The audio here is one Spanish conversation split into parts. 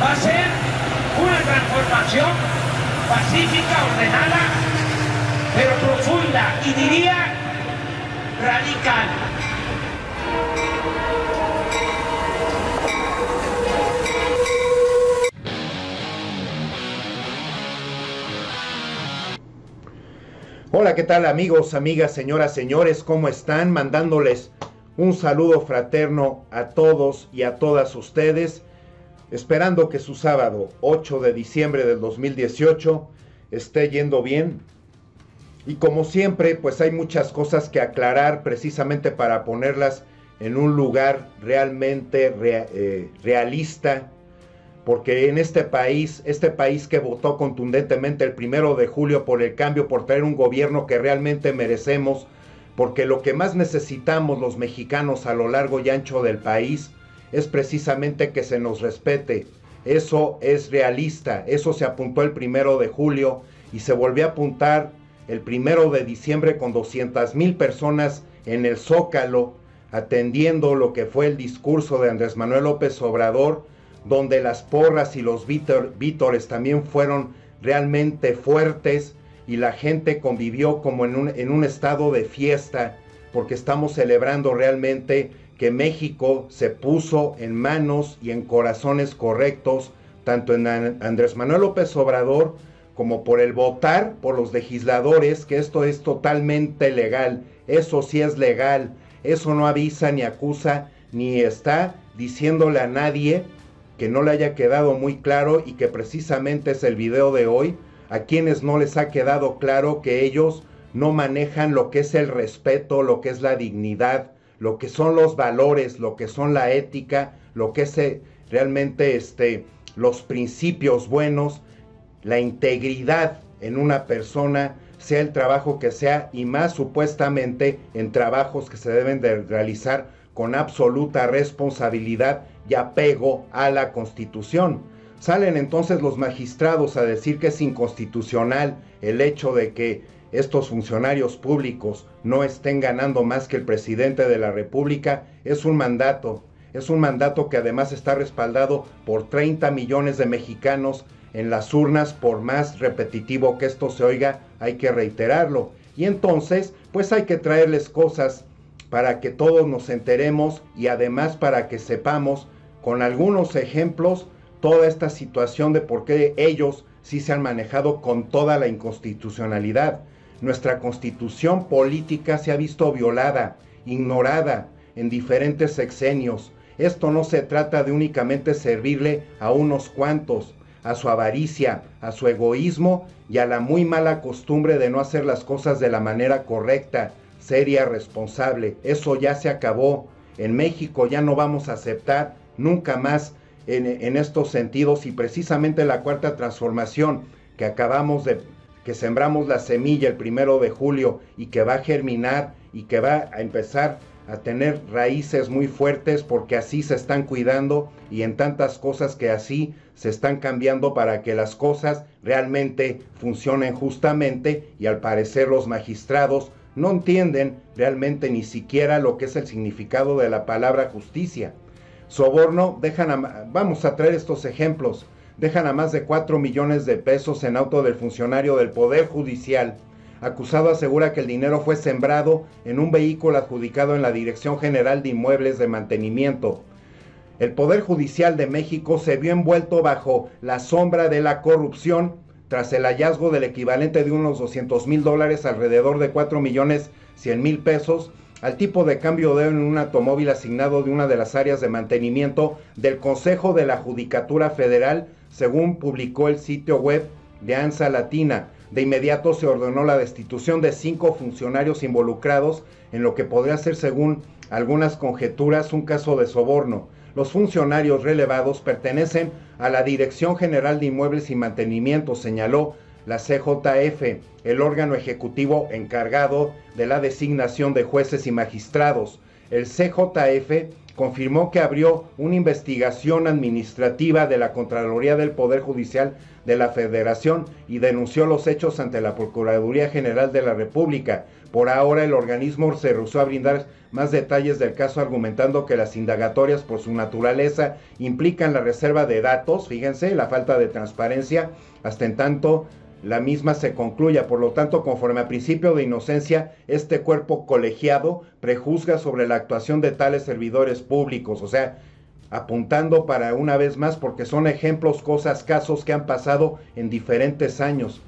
Va a ser una transformación pacífica, ordenada, pero profunda y diría radical. Hola, ¿qué tal amigos, amigas, señoras, señores? ¿Cómo están? Mandándoles un saludo fraterno a todos y a todas ustedes, esperando que su sábado 8 de diciembre del 2018 esté yendo bien. Y como siempre, pues hay muchas cosas que aclarar precisamente para ponerlas en un lugar realmente realista, porque en este país que votó contundentemente el 1 de julio por el cambio, por traer un gobierno que realmente merecemos, porque lo que más necesitamos los mexicanos a lo largo y ancho del país es precisamente que se nos respete. Eso es realista, eso se apuntó el 1 de julio y se volvió a apuntar el 1 de diciembre con 200,000 personas en el Zócalo, atendiendo lo que fue el discurso de Andrés Manuel López Obrador, donde las porras y los vítores también fueron realmente fuertes y la gente convivió como en un estado de fiesta, porque estamos celebrando realmente que México se puso en manos y en corazones correctos, tanto en Andrés Manuel López Obrador como por el votar por los legisladores, que esto es totalmente legal. Eso sí es legal, eso no avisa ni acusa ni está diciéndole a nadie que no le haya quedado muy claro, y que precisamente es el video de hoy, a quienes no les ha quedado claro que ellos no manejan lo que es el respeto, lo que es la dignidad, lo que son los valores, lo que son la ética, lo que es realmente los principios buenos, la integridad en una persona, sea el trabajo que sea, y más supuestamente en trabajos que se deben de realizar con absoluta responsabilidad y apego a la Constitución. Salen entonces los magistrados a decir que es inconstitucional el hecho de que estos funcionarios públicos no estén ganando más que el presidente de la República. Es un mandato que además está respaldado por 30 millones de mexicanos en las urnas. Por más repetitivo que esto se oiga, hay que reiterarlo. Y entonces, pues hay que traerles cosas para que todos nos enteremos, y además para que sepamos con algunos ejemplos toda esta situación de por qué ellos sí se han manejado con toda la inconstitucionalidad. Nuestra constitución política se ha visto violada, ignorada en diferentes sexenios. Esto no se trata de únicamente servirle a unos cuantos, a su avaricia, a su egoísmo y a la muy mala costumbre de no hacer las cosas de la manera correcta, seria, responsable. Eso ya se acabó. En México ya no vamos a aceptar nunca más en estos sentidos, y precisamente la cuarta transformación que sembramos la semilla el 1 de julio y que va a germinar y que va a empezar a tener raíces muy fuertes, porque así se están cuidando y en tantas cosas que así se están cambiando para que las cosas realmente funcionen justamente, y al parecer los magistrados no entienden realmente ni siquiera lo que es el significado de la palabra justicia. Soborno, vamos a traer estos ejemplos, dejan a más de 4 millones de pesos en auto del funcionario del Poder Judicial. Acusado asegura que el dinero fue sembrado en un vehículo adjudicado en la Dirección General de Inmuebles de Mantenimiento. El Poder Judicial de México se vio envuelto bajo la sombra de la corrupción tras el hallazgo del equivalente de unos $200,000, alrededor de 4,100,000 pesos, al tipo de cambio de en un automóvil asignado de una de las áreas de mantenimiento del Consejo de la Judicatura Federal, según publicó el sitio web de ANSA Latina. De inmediato se ordenó la destitución de 5 funcionarios involucrados en lo que podría ser, según algunas conjeturas, un caso de soborno. Los funcionarios relevados pertenecen a la Dirección General de Inmuebles y Mantenimiento, señaló la CJF, el órgano ejecutivo encargado de la designación de jueces y magistrados. El CJF confirmó que abrió una investigación administrativa de la Contraloría del Poder Judicial de la Federación y denunció los hechos ante la Procuraduría General de la República. Por ahora, el organismo se rehusó a brindar más detalles del caso, argumentando que las indagatorias, por su naturaleza, implican la reserva de datos, fíjense, la falta de transparencia, hasta en tanto la misma se concluya. Por lo tanto, conforme a principio de inocencia, este cuerpo colegiado prejuzga sobre la actuación de tales servidores públicos, o sea, apuntando para una vez más, porque son ejemplos, cosas, casos que han pasado en diferentes años.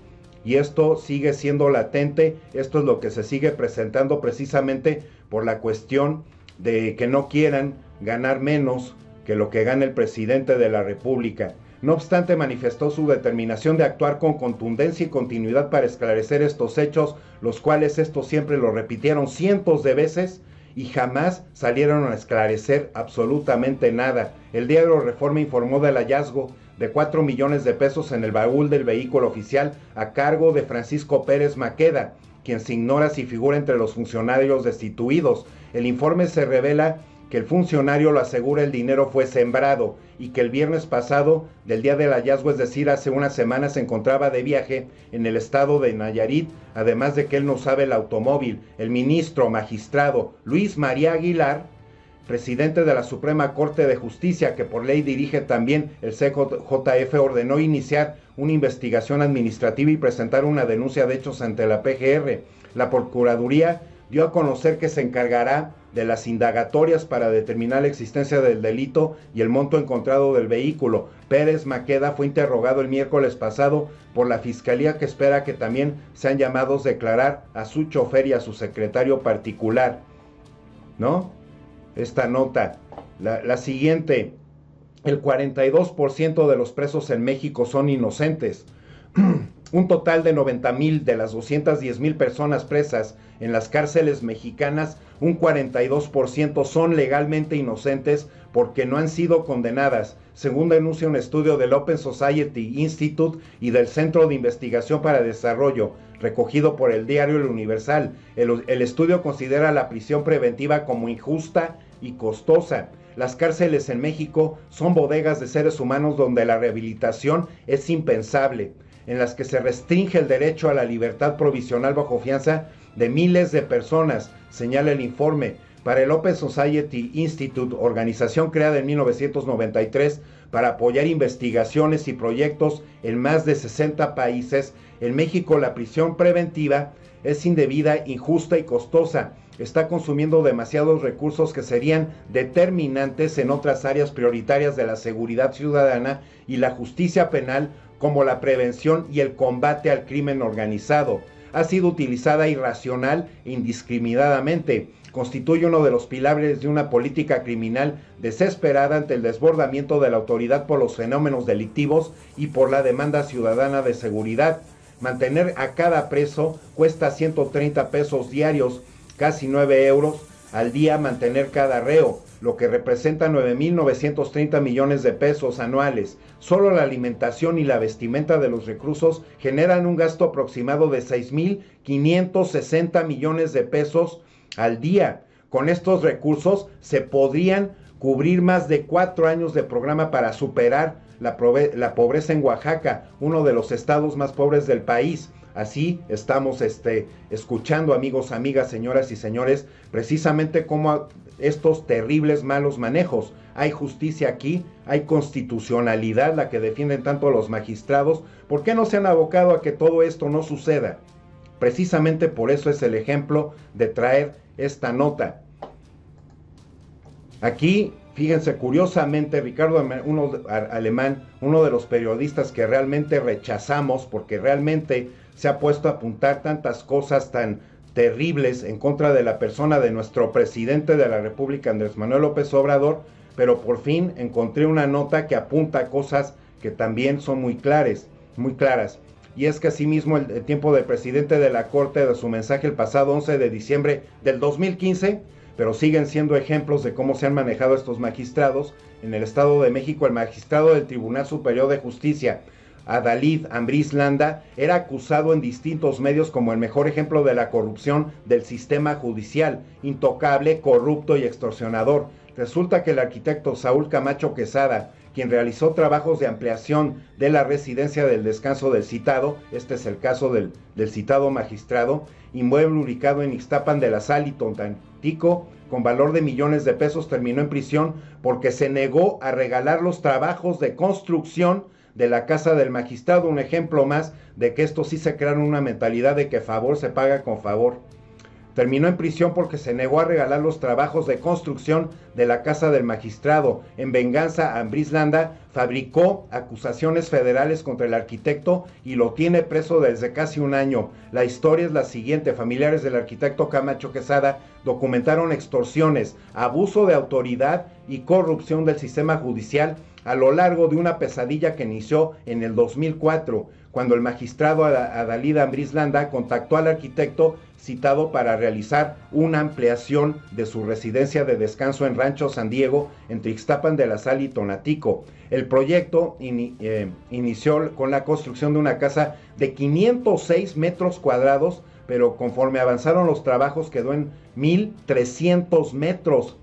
Y esto sigue siendo latente, esto es lo que se sigue presentando precisamente por la cuestión de que no quieran ganar menos que lo que gana el presidente de la República. No obstante, manifestó su determinación de actuar con contundencia y continuidad para esclarecer estos hechos, los cuales estos siempre lo repitieron cientos de veces y jamás salieron a esclarecer absolutamente nada. El diario Reforma informó del hallazgo de 4 millones de pesos en el baúl del vehículo oficial a cargo de Francisco Pérez Maqueda, quien se ignora si figura entre los funcionarios destituidos. El informe se revela que el funcionario lo asegura el dinero fue sembrado y que el viernes pasado del día del hallazgo, es decir, hace una semana, se encontraba de viaje en el estado de Nayarit, además de que él no sabe el automóvil. El ministro magistrado Luis María Aguilar, presidente de la Suprema Corte de Justicia, que por ley dirige también el CJF, ordenó iniciar una investigación administrativa y presentar una denuncia de hechos ante la PGR. La Procuraduría dio a conocer que se encargará de las indagatorias para determinar la existencia del delito y el monto encontrado del vehículo. Pérez Maqueda fue interrogado el miércoles pasado por la Fiscalía, que espera que también sean llamados a declarar a su chofer y a su secretario particular, ¿no? Esta nota, la siguiente: el 42% de los presos en México son inocentes. Un total de 90,000 de las 210,000 personas presas en las cárceles mexicanas, un 42% son legalmente inocentes porque no han sido condenadas, según denuncia un estudio del Open Society Institute y del Centro de Investigación para Desarrollo, recogido por el diario El Universal. El estudio considera la prisión preventiva como injusta y costosa. Las cárceles en México son bodegas de seres humanos donde la rehabilitación es impensable, en las que se restringe el derecho a la libertad provisional bajo fianza de miles de personas, señala el informe. Para el Open Society Institute, organización creada en 1993 para apoyar investigaciones y proyectos en más de 60 países, en México la prisión preventiva es indebida, injusta y costosa. Está consumiendo demasiados recursos que serían determinantes en otras áreas prioritarias de la seguridad ciudadana y la justicia penal, como la prevención y el combate al crimen organizado. Ha sido utilizada irracional e indiscriminadamente. Constituye uno de los pilares de una política criminal desesperada ante el desbordamiento de la autoridad por los fenómenos delictivos y por la demanda ciudadana de seguridad. Mantener a cada preso cuesta 130 pesos diarios, casi 9 euros al día mantener cada reo, lo que representa 9.930 millones de pesos anuales. Solo la alimentación y la vestimenta de los reclusos generan un gasto aproximado de 6.560 millones de pesos al día. Con estos recursos se podrían cubrir más de 4 años de programa para superar la pobreza en Oaxaca, uno de los estados más pobres del país. Así estamos escuchando, amigos, amigas, señoras y señores, precisamente como estos terribles malos manejos. Hay justicia aquí, hay constitucionalidad, la que defienden tanto los magistrados. ¿Por qué no se han abocado a que todo esto no suceda? Precisamente por eso es el ejemplo de traer esta nota. Aquí, fíjense, curiosamente, Ricardo Alemán, uno de los periodistas que realmente rechazamos, porque realmente se ha puesto a apuntar tantas cosas tan terribles en contra de la persona de nuestro presidente de la República, Andrés Manuel López Obrador, pero por fin encontré una nota que apunta a cosas que también son muy claras. Y es que asimismo el tiempo del presidente de la Corte de su mensaje el pasado 11 de diciembre del 2015, pero siguen siendo ejemplos de cómo se han manejado estos magistrados. En el Estado de México, el magistrado del Tribunal Superior de Justicia, Adalid Ambriz Landa, era acusado en distintos medios como el mejor ejemplo de la corrupción del sistema judicial, intocable, corrupto y extorsionador. Resulta que el arquitecto Saúl Camacho Quesada, quien realizó trabajos de ampliación de la residencia del descanso del citado, este es el caso del citado magistrado, inmueble ubicado en Ixtapan de la Sal y Tonantico, con valor de millones de pesos, terminó en prisión porque se negó a regalar los trabajos de construcción de la casa del magistrado. Un ejemplo más de que esto sí se crearon una mentalidad de que favor se paga con favor. Terminó en prisión porque se negó a regalar los trabajos de construcción de la casa del magistrado. En venganza, Ambrís Landa fabricó acusaciones federales contra el arquitecto y lo tiene preso desde casi un año. La historia es la siguiente: familiares del arquitecto Camacho Quesada documentaron extorsiones, abuso de autoridad y corrupción del sistema judicial a lo largo de una pesadilla que inició en el 2004, cuando el magistrado Adalid Ambrís Landa contactó al arquitecto citado para realizar una ampliación de su residencia de descanso en Rancho San Diego, entre Ixtapan de la Sal y Tonatico. El proyecto inició con la construcción de una casa de 506 metros cuadrados, pero conforme avanzaron los trabajos quedó en 1,300 metros.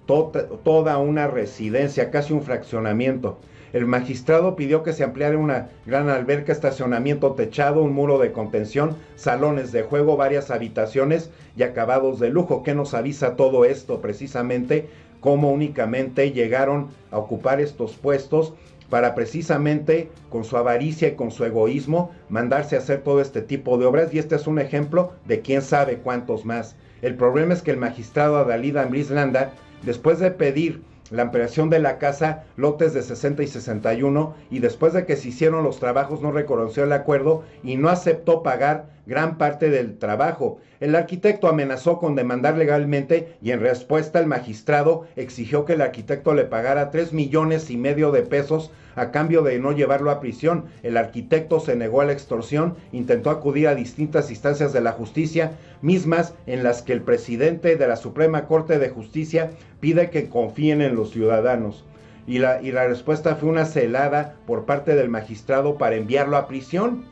Toda una residencia, casi un fraccionamiento. El magistrado pidió que se ampliara una gran alberca, estacionamiento techado, un muro de contención, salones de juego, varias habitaciones y acabados de lujo. ¿Qué nos avisa todo esto? Precisamente cómo únicamente llegaron a ocupar estos puestos para precisamente con su avaricia y con su egoísmo mandarse a hacer todo este tipo de obras, y este es un ejemplo de quién sabe cuántos más. El problema es que el magistrado Adalid Ambrís Landa, después de pedir la ampliación de la casa, lotes de 60 y 61, y después de que se hicieron los trabajos no reconoció el acuerdo y no aceptó pagar gran parte del trabajo. El arquitecto amenazó con demandar legalmente y en respuesta el magistrado exigió que el arquitecto le pagara 3,5 millones de pesos a cambio de no llevarlo a prisión. El arquitecto se negó a la extorsión, intentó acudir a distintas instancias de la justicia, mismas en las que el presidente de la Suprema Corte de Justicia pide que confíen en los ciudadanos. Y la respuesta fue una celada por parte del magistrado para enviarlo a prisión.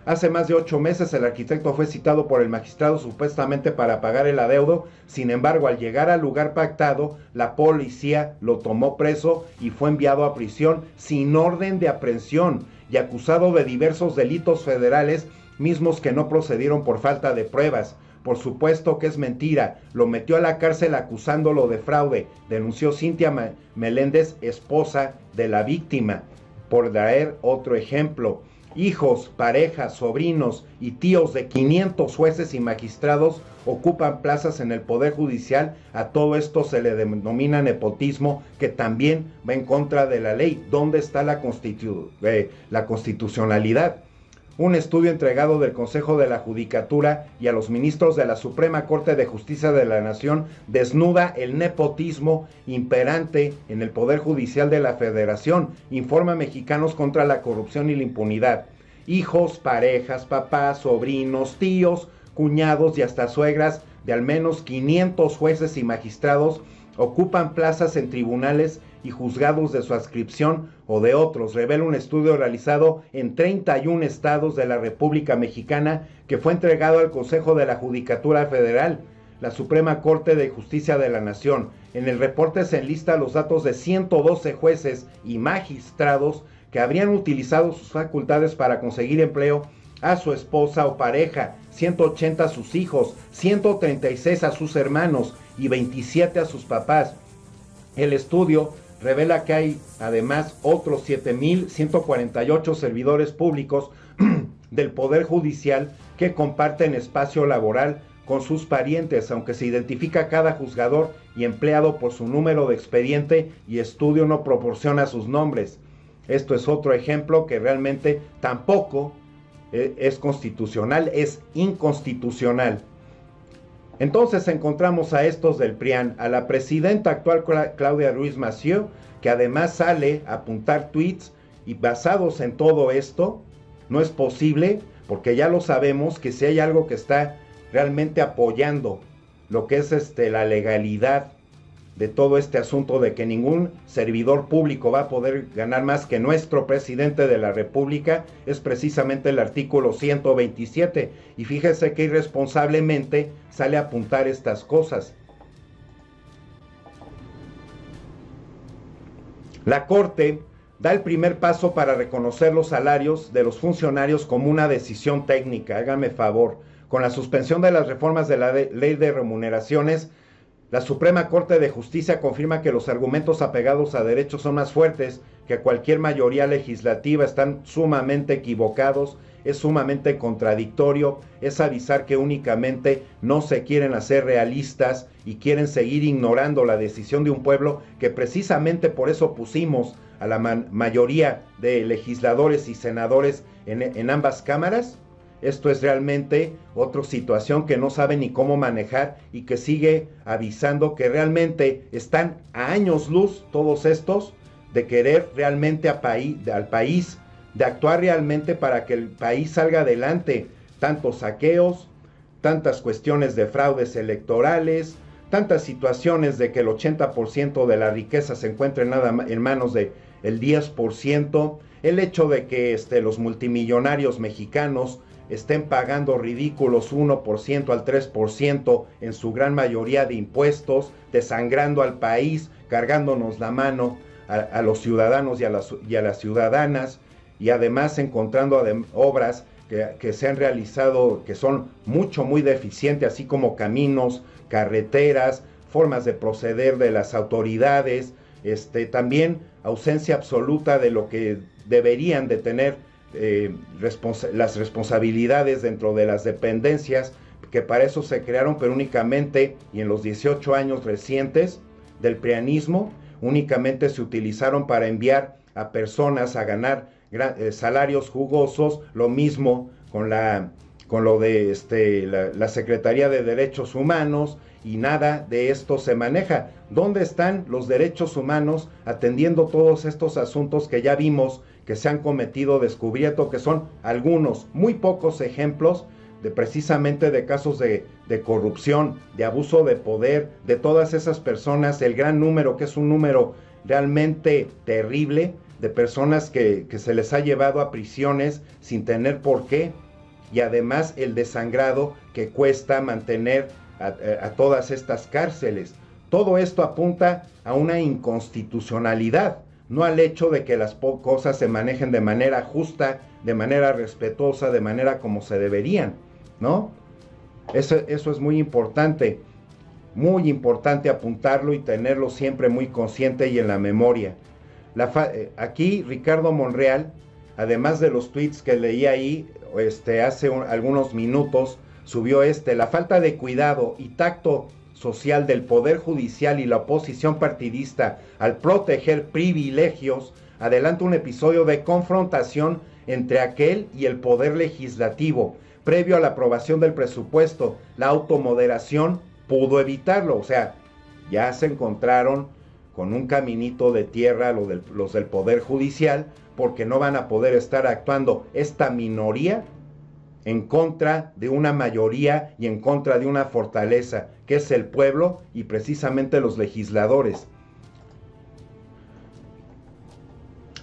Hace más de 8 meses el arquitecto fue citado por el magistrado supuestamente para pagar el adeudo. Sin embargo, al llegar al lugar pactado, la policía lo tomó preso y fue enviado a prisión sin orden de aprehensión y acusado de diversos delitos federales, mismos que no procedieron por falta de pruebas. Por supuesto que es mentira, lo metió a la cárcel acusándolo de fraude, denunció Cintia Meléndez, esposa de la víctima. Por traer otro ejemplo, hijos, parejas, sobrinos y tíos de 500 jueces y magistrados ocupan plazas en el Poder Judicial. A todo esto se le denomina nepotismo, que también va en contra de la ley. ¿Dónde está la constitucionalidad? Un estudio entregado del Consejo de la Judicatura y a los ministros de la Suprema Corte de Justicia de la Nación desnuda el nepotismo imperante en el Poder Judicial de la Federación. Informa Mexicanos contra la Corrupción y la Impunidad. Hijos, parejas, papás, sobrinos, tíos, cuñados y hasta suegras de al menos 500 jueces y magistrados ocupan plazas en tribunales y juzgados de su adscripción o de otros, revela un estudio realizado en 31 estados de la República Mexicana que fue entregado al Consejo de la Judicatura Federal, la Suprema Corte de Justicia de la Nación. En el reporte se enlista los datos de 112 jueces y magistrados que habrían utilizado sus facultades para conseguir empleo a su esposa o pareja, 180 a sus hijos, 136 a sus hermanos y 27 a sus papás. El estudio revela que hay además otros 7,148 servidores públicos del Poder Judicial que comparten espacio laboral con sus parientes, aunque se identifica cada juzgador y empleado por su número de expediente y estudio no proporciona sus nombres. Esto es otro ejemplo que realmente tampoco es constitucional, es inconstitucional. Entonces encontramos a estos del PRIAN, a la presidenta actual Claudia Ruiz Massieu, que además sale a apuntar tweets, y basados en todo esto, no es posible, porque ya lo sabemos, que si hay algo que está realmente apoyando lo que es la legalidad de todo este asunto de que ningún servidor público va a poder ganar más que nuestro presidente de la República, es precisamente el artículo 127. Y fíjese que irresponsablemente sale a apuntar estas cosas. La Corte da el primer paso para reconocer los salarios de los funcionarios como una decisión técnica. Hágame favor. Con la suspensión de las reformas de la ley de remuneraciones, la Suprema Corte de Justicia confirma que los argumentos apegados a derechos son más fuertes que cualquier mayoría legislativa, están sumamente equivocados, es sumamente contradictorio, es avisar que únicamente no se quieren hacer realistas y quieren seguir ignorando la decisión de un pueblo que precisamente por eso pusimos a la mayoría de legisladores y senadores en ambas cámaras. Esto es realmente otra situación que no sabe ni cómo manejar y que sigue avisando que realmente están a años luz todos estos de querer realmente al país, de actuar realmente para que el país salga adelante. Tantos saqueos, tantas cuestiones de fraudes electorales, tantas situaciones de que el 80% de la riqueza se encuentre en manos del 10%, el hecho de que los multimillonarios mexicanos estén pagando ridículos 1% al 3% en su gran mayoría de impuestos, desangrando al país, cargándonos la mano a los ciudadanos y a las ciudadanas, y además encontrando obras que se han realizado que son muy deficientes, así como caminos, carreteras, formas de proceder de las autoridades, también ausencia absoluta de lo que deberían de tener las responsabilidades dentro de las dependencias, que para eso se crearon, pero únicamente, y en los 18 años recientes del prianismo, únicamente se utilizaron para enviar a personas a ganar salarios jugosos. Lo mismo con lo de la Secretaría de Derechos Humanos, y nada de esto se maneja. ¿Dónde están los derechos humanos atendiendo todos estos asuntos que ya vimos que se han cometido, descubierto que son algunos, muy pocos ejemplos precisamente de casos de corrupción, de abuso de poder, de todas esas personas, el gran número, que es un número realmente terrible, de personas que se les ha llevado a prisiones sin tener por qué, y además el desangrado que cuesta mantener a todas estas cárceles. Todo esto apunta a una inconstitucionalidad, no al hecho de que las cosas se manejen de manera justa, de manera respetuosa, de manera como se deberían, ¿no? Eso es muy importante apuntarlo y tenerlo siempre muy consciente y en la memoria. Aquí Ricardo Monreal, además de los tweets que leí ahí hace algunos minutos, subió la falta de cuidado y tacto social del Poder Judicial y la oposición partidista al proteger privilegios, adelanta un episodio de confrontación entre aquel y el Poder Legislativo. Previo a la aprobación del presupuesto, la automoderación pudo evitarlo. O sea, ya se encontraron con un caminito de tierra los del Poder Judicial, porque no van a poder estar actuando esta minoría en contra de una mayoría y en contra de una fortaleza, que es el pueblo y precisamente los legisladores.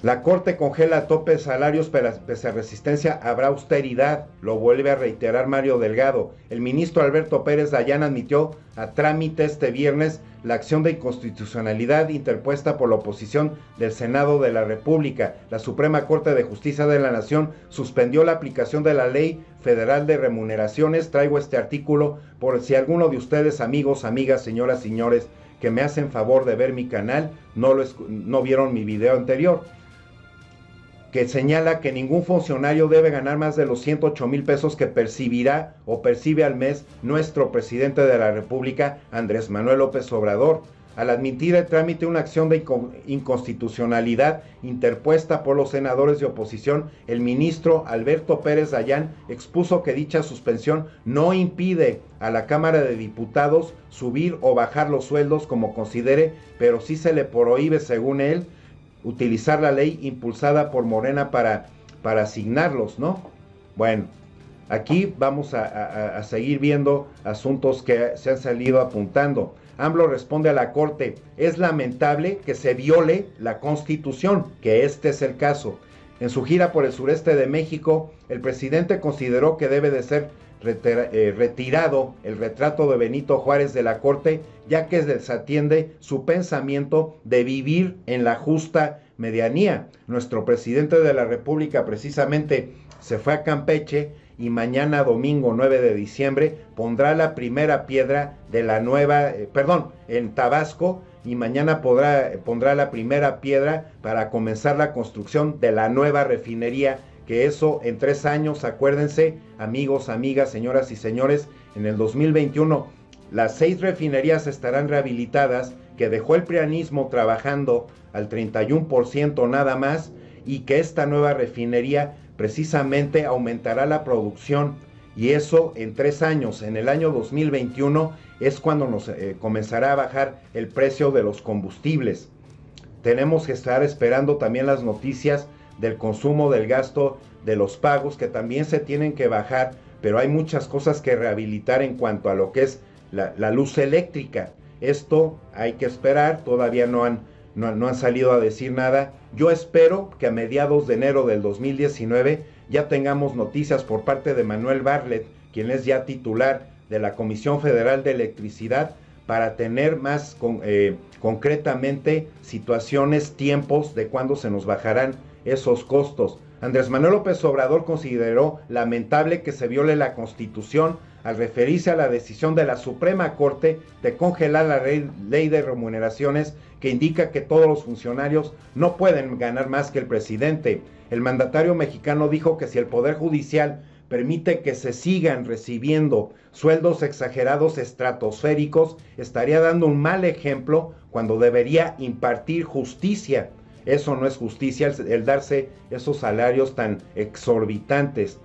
La Corte congela a tope de salarios, pero pese a resistencia habrá austeridad, lo vuelve a reiterar Mario Delgado. El ministro Alberto Pérez Dayán admitió a trámite este viernes la acción de inconstitucionalidad interpuesta por la oposición del Senado de la República. La Suprema Corte de Justicia de la Nación suspendió la aplicación de la Ley Federal de Remuneraciones. Traigo este artículo por si alguno de ustedes, amigos, amigas, señoras, señores, que me hacen favor de ver mi canal, no vieron mi video anterior, que señala que ningún funcionario debe ganar más de los 108,000 pesos que percibirá o percibe al mes nuestro presidente de la República, Andrés Manuel López Obrador. Al admitir el trámite una acción de inconstitucionalidad interpuesta por los senadores de oposición, el ministro Alberto Pérez Dayán expuso que dicha suspensión no impide a la Cámara de Diputados subir o bajar los sueldos como considere, pero sí se le prohíbe, según él, utilizar la ley impulsada por Morena para asignarlos, ¿no? Bueno, aquí vamos a seguir viendo asuntos que se han salido apuntando. AMLO responde a la Corte: es lamentable que se viole la Constitución, que este es el caso. En su gira por el sureste de México, el presidente consideró que debe de ser retirado el retrato de Benito Juárez de la Corte, ya que desatiende su pensamiento de vivir en la justa medianía. Nuestro presidente de la República precisamente se fue a Campeche y mañana domingo 9 de diciembre pondrá la primera piedra de la nueva, en Tabasco, y mañana pondrá la primera piedra para comenzar la construcción de la nueva refinería, que eso en 3 años, acuérdense, amigos, amigas, señoras y señores, en el 2021 las 6 refinerías estarán rehabilitadas, que dejó el prianismo trabajando al 31% nada más, y que esta nueva refinería precisamente aumentará la producción, y eso en 3 años. En el año 2021 es cuando nos comenzará a bajar el precio de los combustibles. Tenemos que estar esperando también las noticias del consumo, del gasto, de los pagos, que también se tienen que bajar, pero hay muchas cosas que rehabilitar en cuanto a lo que es la luz eléctrica. Esto hay que esperar, todavía no han salido a decir nada. Yo espero que a mediados de enero del 2019 ya tengamos noticias por parte de Manuel Bartlett, quien es ya titular de la Comisión Federal de Electricidad, para tener más concretamente situaciones, tiempos de cuándo se nos bajarán esos costos. Andrés Manuel López Obrador consideró lamentable que se viole la Constitución al referirse a la decisión de la Suprema Corte de congelar la ley de remuneraciones, que indica que todos los funcionarios no pueden ganar más que el presidente. El mandatario mexicano dijo que si el Poder Judicial permite que se sigan recibiendo sueldos exagerados estratosféricos, estaría dando un mal ejemplo cuando debería impartir justicia. Eso no es justicia, el darse esos salarios tan exorbitantes.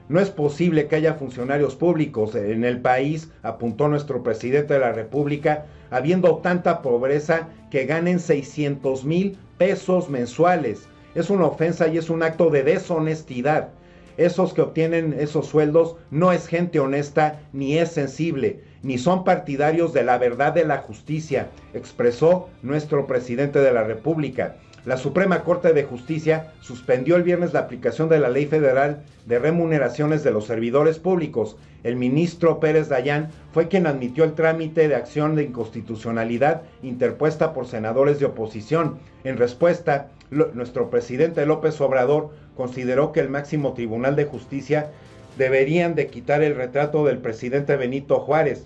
No es posible que haya funcionarios públicos en el país, apuntó nuestro presidente de la República, habiendo tanta pobreza, que ganen 600,000 pesos mensuales. Es una ofensa y es un acto de deshonestidad. Esos que obtienen esos sueldos no es gente honesta, ni es sensible, ni son partidarios de la verdad de la justicia, expresó nuestro presidente de la República. La Suprema Corte de Justicia suspendió el viernes la aplicación de la Ley Federal de Remuneraciones de los Servidores Públicos. El ministro Pérez Dayán fue quien admitió el trámite de acción de inconstitucionalidad interpuesta por senadores de oposición. En respuesta, nuestro presidente López Obrador consideró que el máximo Tribunal de Justicia deberían de quitar el retrato del presidente Benito Juárez.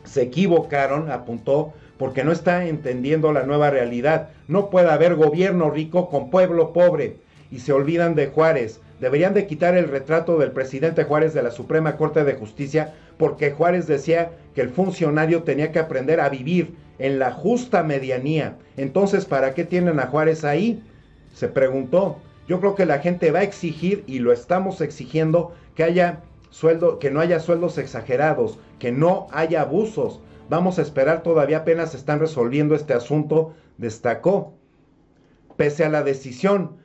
Se equivocaron, apuntó, porque no está entendiendo la nueva realidad. No puede haber gobierno rico con pueblo pobre, y se olvidan de Juárez. Deberían de quitar el retrato del presidente Juárez de la Suprema Corte de Justicia, porque Juárez decía que el funcionario tenía que aprender a vivir en la justa medianía. Entonces, ¿para qué tienen a Juárez ahí?, se preguntó. Yo creo que la gente va a exigir, y lo estamos exigiendo, que no haya sueldos exagerados, que no haya abusos. Vamos a esperar, todavía apenas están resolviendo este asunto, destacó. Pese a la decisión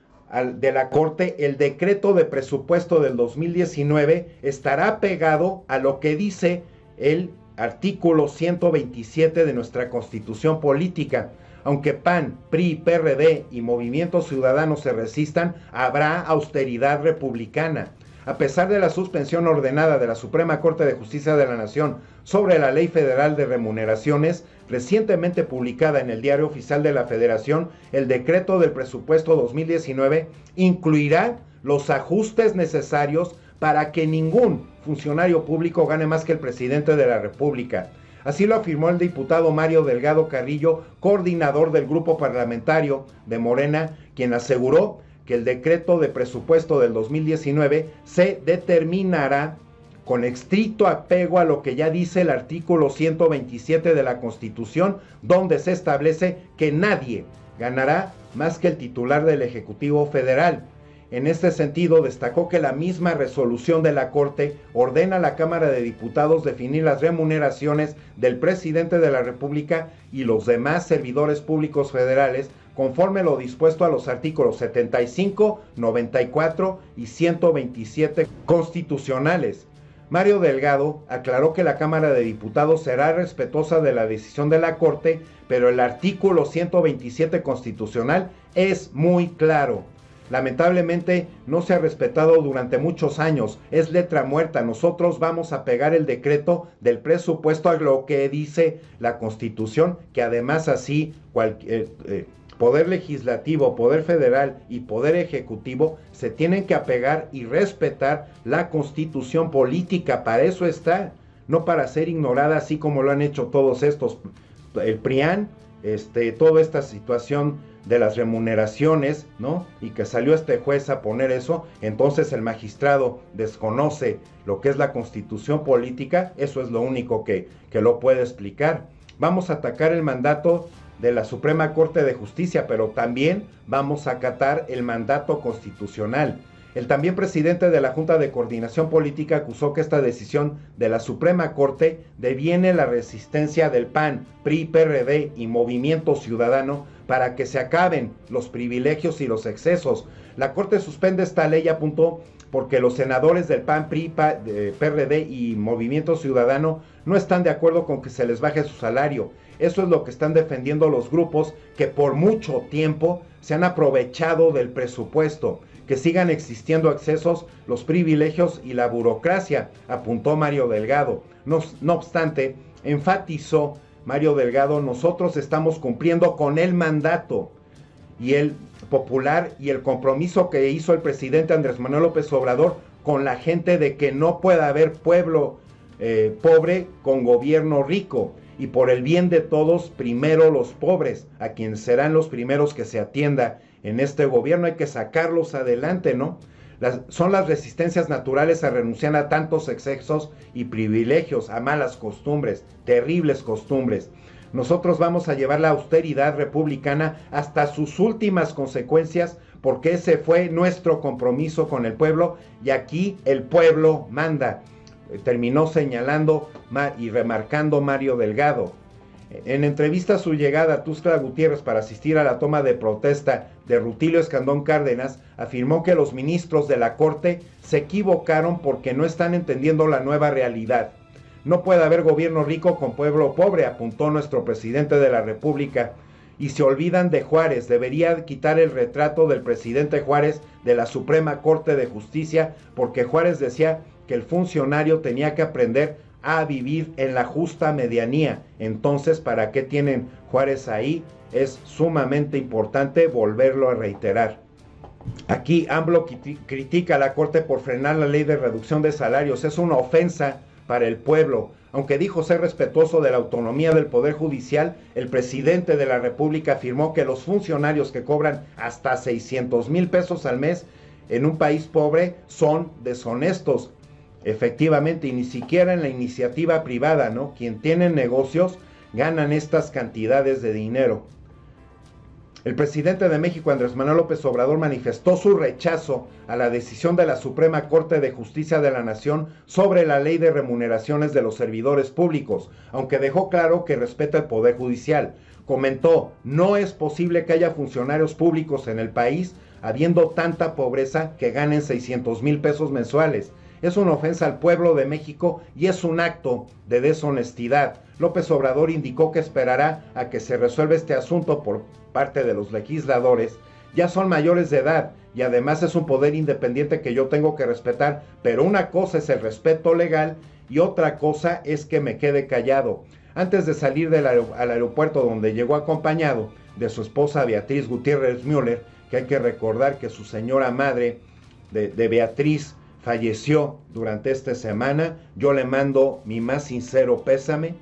de la Corte, el decreto de presupuesto del 2019 estará pegado a lo que dice el artículo 127 de nuestra Constitución Política. Aunque PAN, PRI, PRD y Movimiento Ciudadano se resistan, habrá austeridad republicana. A pesar de la suspensión ordenada de la Suprema Corte de Justicia de la Nación sobre la Ley Federal de Remuneraciones, recientemente publicada en el Diario Oficial de la Federación, el decreto del presupuesto 2019 incluirá los ajustes necesarios para que ningún funcionario público gane más que el presidente de la República. Así lo afirmó el diputado Mario Delgado Carrillo, coordinador del grupo parlamentario de Morena, quien aseguró que el decreto de presupuesto del 2019 se determinará con estricto apego a lo que ya dice el artículo 127 de la Constitución, donde se establece que nadie ganará más que el titular del Ejecutivo Federal. En este sentido, destacó que la misma resolución de la Corte ordena a la Cámara de Diputados definir las remuneraciones del presidente de la República y los demás servidores públicos federales conforme lo dispuesto a los artículos 75, 94 y 127 constitucionales. Mario Delgado aclaró que la Cámara de Diputados será respetuosa de la decisión de la Corte, pero el artículo 127 constitucional es muy claro. Lamentablemente no se ha respetado durante muchos años, es letra muerta. Nosotros vamos a pegar el decreto del presupuesto a lo que dice la Constitución, que además así Poder Legislativo, Poder Federal y Poder Ejecutivo se tienen que apegar y respetar la Constitución política. Para eso está, no para ser ignorada así como lo han hecho todos estos, el PRIAN, toda esta situación de las remuneraciones, ¿no? Y que salió este juez a poner eso, entonces el magistrado desconoce lo que es la Constitución política. Eso es lo único que lo puede explicar. Vamos a atacar el mandato de la Suprema Corte de Justicia, pero también vamos a acatar el mandato constitucional. El también presidente de la Junta de Coordinación Política acusó que esta decisión de la Suprema Corte deviene la resistencia del PAN, PRI, PRD y Movimiento Ciudadano para que se acaben los privilegios y los excesos. La Corte suspende esta ley, apuntó, porque los senadores del PAN, PRI, PRD y Movimiento Ciudadano no están de acuerdo con que se les baje su salario. Eso es lo que están defendiendo los grupos que por mucho tiempo se han aprovechado del presupuesto. Que sigan existiendo excesos, los privilegios y la burocracia, apuntó Mario Delgado. No obstante, enfatizó Mario Delgado, nosotros estamos cumpliendo con el mandato y el popular y el compromiso que hizo el presidente Andrés Manuel López Obrador con la gente de que no pueda haber pueblo pobre con gobierno rico. Y por el bien de todos, primero los pobres, a quienes serán los primeros que se atienda en este gobierno. Hay que sacarlos adelante, ¿no? Son las resistencias naturales a renunciar a tantos excesos y privilegios, a malas costumbres, terribles costumbres. Nosotros vamos a llevar la austeridad republicana hasta sus últimas consecuencias, porque ese fue nuestro compromiso con el pueblo, y aquí el pueblo manda. Terminó señalando y remarcando Mario Delgado. En entrevista a su llegada a Tuxtla Gutiérrez para asistir a la toma de protesta de Rutilio Escandón Cárdenas, afirmó que los ministros de la Corte se equivocaron porque no están entendiendo la nueva realidad. No puede haber gobierno rico con pueblo pobre, apuntó nuestro presidente de la República. Y se olvidan de Juárez. Debería quitar el retrato del presidente Juárez de la Suprema Corte de Justicia, porque Juárez decía que el funcionario tenía que aprender a vivir en la justa medianía. Entonces, ¿para qué tienen Juárez ahí? Es sumamente importante volverlo a reiterar. Aquí AMLO critica a la Corte por frenar la ley de reducción de salarios. Es una ofensa para el pueblo. Aunque dijo ser respetuoso de la autonomía del Poder Judicial, el presidente de la República afirmó que los funcionarios que cobran hasta 600,000 pesos al mes en un país pobre son deshonestos. Efectivamente, y ni siquiera en la iniciativa privada, ¿no? Quien tiene negocios ganan estas cantidades de dinero. El presidente de México, Andrés Manuel López Obrador, manifestó su rechazo a la decisión de la Suprema Corte de Justicia de la Nación sobre la ley de remuneraciones de los servidores públicos, aunque dejó claro que respeta el Poder Judicial. Comentó, no es posible que haya funcionarios públicos en el país habiendo tanta pobreza que ganen 600,000 pesos mensuales. Es una ofensa al pueblo de México y es un acto de deshonestidad. López Obrador indicó que esperará a que se resuelva este asunto por parte de los legisladores. Ya son mayores de edad y además es un poder independiente que yo tengo que respetar, pero una cosa es el respeto legal y otra cosa es que me quede callado. Antes de salir al aeropuerto, donde llegó acompañado de su esposa Beatriz Gutiérrez Müller, que hay que recordar que su señora madre de Beatriz falleció durante esta semana, yo le mando mi más sincero pésame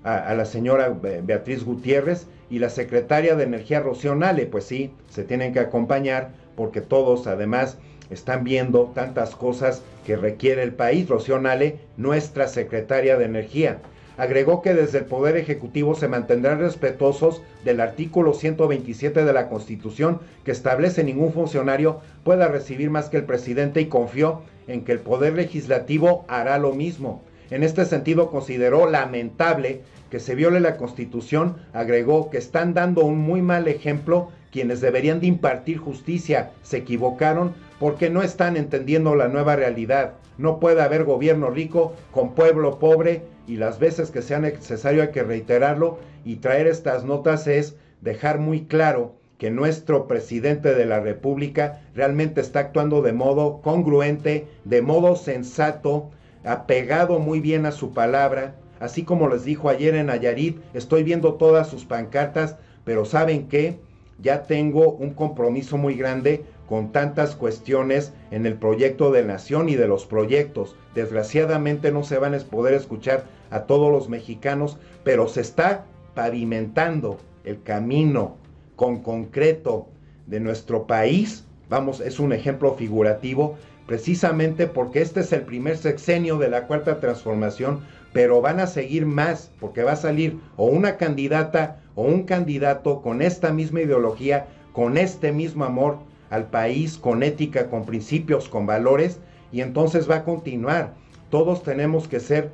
a la señora Beatriz Gutiérrez, y la secretaria de Energía Rocío Nale. Pues sí, se tienen que acompañar porque todos además están viendo tantas cosas que requiere el país. Rocío Nale, nuestra secretaria de Energía. Agregó que desde el Poder Ejecutivo se mantendrán respetuosos del artículo 127 de la Constitución, que establece ningún funcionario pueda recibir más que el presidente, y confió en que el Poder Legislativo hará lo mismo. En este sentido, consideró lamentable que se viole la Constitución. Agregó que están dando un muy mal ejemplo quienes deberían de impartir justicia. Se equivocaron porque no están entendiendo la nueva realidad. No puede haber gobierno rico con pueblo pobre, y las veces que sea necesario hay que reiterarlo, y traer estas notas es dejar muy claro que nuestro presidente de la República realmente está actuando de modo congruente, de modo sensato, apegado muy bien a su palabra, así como les dijo ayer en Nayarit. Estoy viendo todas sus pancartas, pero ¿saben qué? Ya tengo un compromiso muy grande con tantas cuestiones en el proyecto de nación y de los proyectos. Desgraciadamente no se van a poder escuchar a todos los mexicanos, pero se está pavimentando el camino con concreto de nuestro país. Vamos, es un ejemplo figurativo, precisamente porque este es el primer sexenio de la Cuarta Transformación, pero van a seguir más, porque va a salir o una candidata o un candidato con esta misma ideología, con este mismo amor al país, con ética, con principios, con valores, y entonces va a continuar. Todos tenemos que ser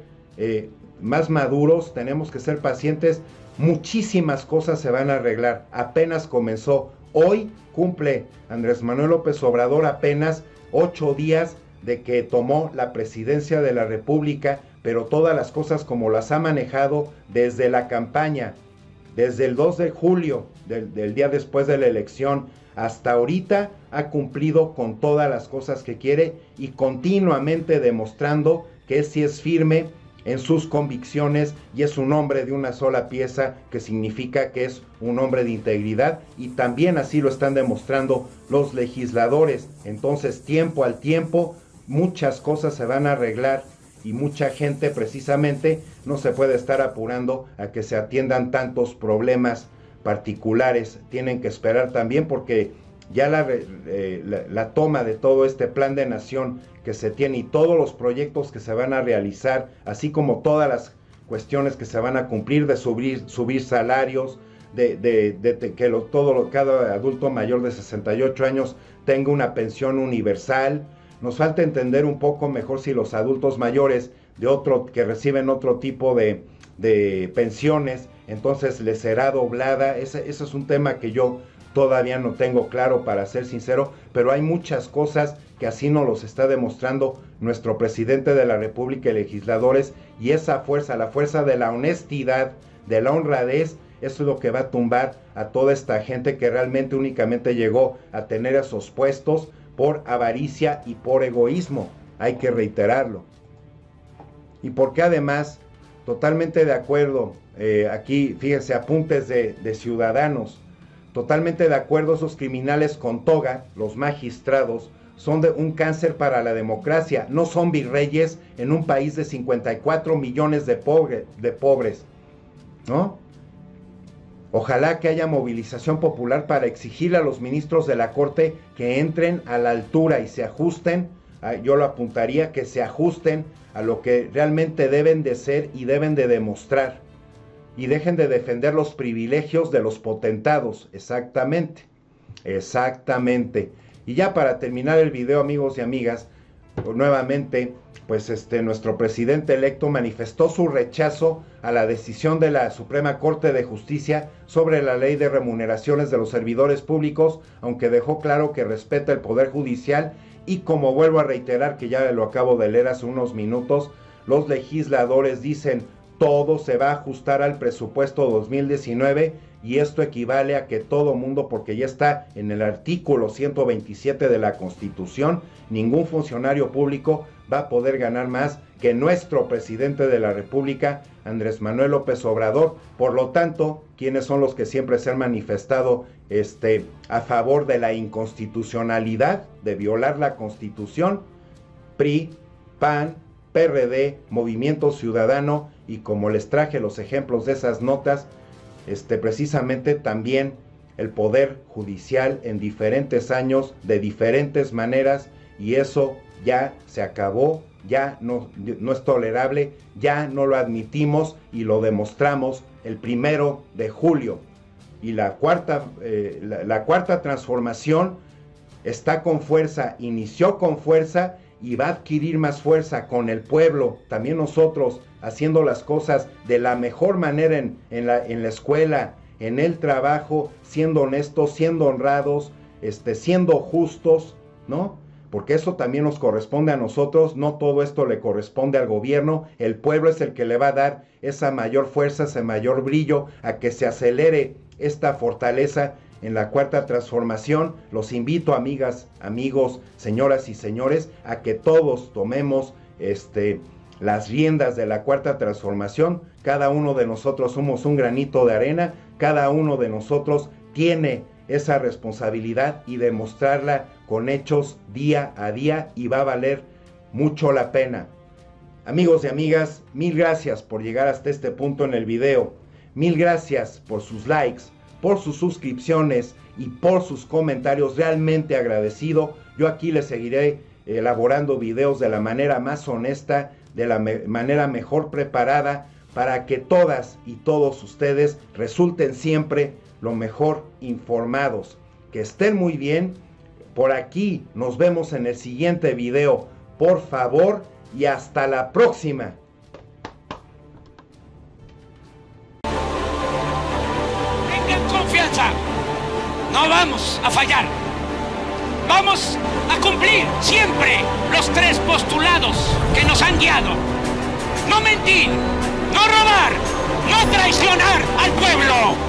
más maduros, tenemos que ser pacientes. Muchísimas cosas se van a arreglar. Apenas comenzó. Hoy cumple Andrés Manuel López Obrador apenas 8 días de que tomó la presidencia de la República, pero todas las cosas como las ha manejado desde la campaña, desde el 2 de julio, del día después de la elección, hasta ahorita ha cumplido con todas las cosas que quiere y continuamente demostrando que sí es firme en sus convicciones y es un hombre de una sola pieza, que significa que es un hombre de integridad, y también así lo están demostrando los legisladores. Entonces, tiempo al tiempo, muchas cosas se van a arreglar y mucha gente precisamente no se puede estar apurando a que se atiendan tantos problemas particulares. Tienen que esperar también, porque ya la toma de todo este plan de nación que se tiene y todos los proyectos que se van a realizar, así como todas las cuestiones que se van a cumplir de subir salarios, que cada adulto mayor de 68 años tenga una pensión universal. Nos falta entender un poco mejor si los adultos mayores que reciben otro tipo de pensiones, entonces les será doblada. Ese es un tema que yo todavía no tengo claro, para ser sincero, pero hay muchas cosas que así nos los está demostrando nuestro presidente de la República y legisladores, y esa fuerza, la fuerza de la honestidad, de la honradez, eso es lo que va a tumbar a toda esta gente que realmente únicamente llegó a tener esos puestos por avaricia y por egoísmo, hay que reiterarlo. Y porque además, totalmente de acuerdo, aquí fíjense, apuntes de ciudadanos, totalmente de acuerdo, esos criminales con toga, los magistrados, son un cáncer para la democracia, no son virreyes en un país de 54 millones de pobres, ¿no? Ojalá que haya movilización popular para exigirle a los ministros de la Corte que entren a la altura y se ajusten, yo lo apuntaría, que se ajusten a lo que realmente deben de ser y deben de demostrar, y dejen de defender los privilegios de los potentados. Exactamente, exactamente. Y ya para terminar el video, amigos y amigas, nuevamente, pues nuestro presidente electo manifestó su rechazo a la decisión de la Suprema Corte de Justicia sobre la ley de remuneraciones de los servidores públicos, aunque dejó claro que respeta el Poder Judicial. Y como vuelvo a reiterar, que ya lo acabo de leer hace unos minutos, los legisladores dicen: todo se va a ajustar al presupuesto 2019, y esto equivale a que todo mundo, porque ya está en el artículo 127 de la Constitución, ningún funcionario público va a poder ganar más que nuestro presidente de la República, Andrés Manuel López Obrador. Por lo tanto, ¿quiénes son los que siempre se han manifestado a favor de la inconstitucionalidad, de violar la Constitución? PRI, PAN, PRD, Movimiento Ciudadano, y como les traje los ejemplos de esas notas, precisamente también el Poder Judicial en diferentes años, de diferentes maneras, y eso ya se acabó, ya no es tolerable, ya no lo admitimos y lo demostramos el 1 de julio. Y la cuarta transformación está con fuerza, inició con fuerza y va a adquirir más fuerza con el pueblo. También nosotros haciendo las cosas de la mejor manera en la escuela, en el trabajo, siendo honestos, siendo honrados, siendo justos, ¿no? Porque eso también nos corresponde a nosotros, no todo esto le corresponde al gobierno. El pueblo es el que le va a dar esa mayor fuerza, ese mayor brillo, a que se acelere esta fortaleza en la Cuarta Transformación. Los invito, amigas, amigos, señoras y señores, a que todos tomemos las riendas de la Cuarta Transformación. Cada uno de nosotros somos un granito de arena, cada uno de nosotros tiene esa responsabilidad y demostrarla con hechos día a día, y va a valer mucho la pena. Amigos y amigas, mil gracias por llegar hasta este punto en el video. Mil gracias por sus likes, por sus suscripciones y por sus comentarios. Realmente agradecido. Yo aquí les seguiré elaborando videos de la manera más honesta, de la manera mejor preparada, para que todas y todos ustedes resulten siempre lo mejor informados. Que estén muy bien. Por aquí nos vemos en el siguiente video. Por favor, y hasta la próxima. Tengan confianza. No vamos a fallar. Vamos a cumplir siempre los 3 postulados que nos han guiado. No mentir, no robar, no traicionar al pueblo.